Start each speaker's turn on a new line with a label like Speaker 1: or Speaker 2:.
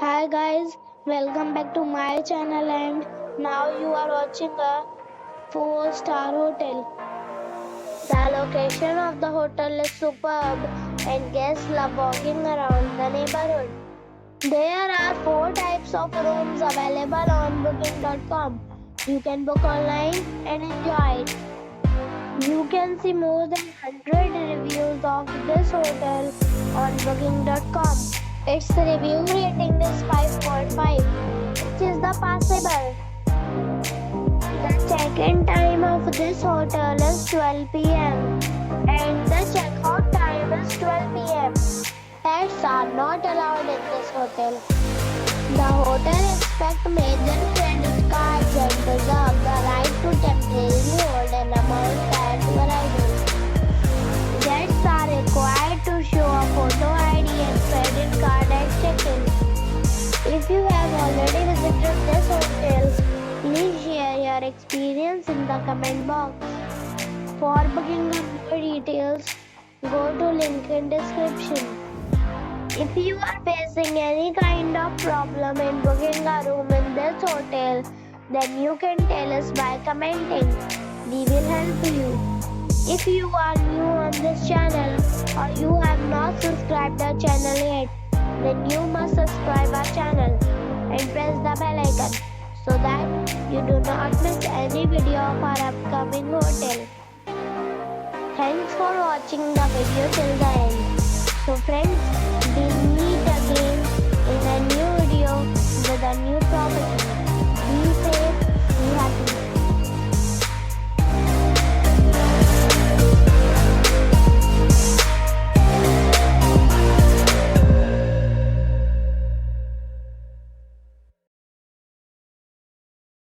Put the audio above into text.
Speaker 1: Hi guys, welcome back to my channel and now you are watching a 4-star hotel. The location of the hotel is superb and guests love walking around the neighborhood. There are 4 types of rooms available on booking.com. You can book online and enjoy it. You can see more than 100 reviews of this hotel on booking.com. Its review rating is 5.5, which is the passable. The check-in time of this hotel is 12 p.m. and the check-out time is 12 p.m. Pets are not allowed in this hotel. The hotel expects major credit cards and reserves the right to temporarily hold an amount prior to arrival. Guests are required to show a photo ID and credit card at check-in. If you have already visited this hotel, please share your experience in the comment box. For booking more details, go to link in description. If you are facing any kind of problem in booking a room in this hotel, then you can tell us by commenting. We will help you. If you are new on this channel or you have not subscribed our channel yet, then you must subscribe our channel and press the bell icon so that you do not miss any video of our upcoming hotel. Thanks for watching the video till the end. So friends, be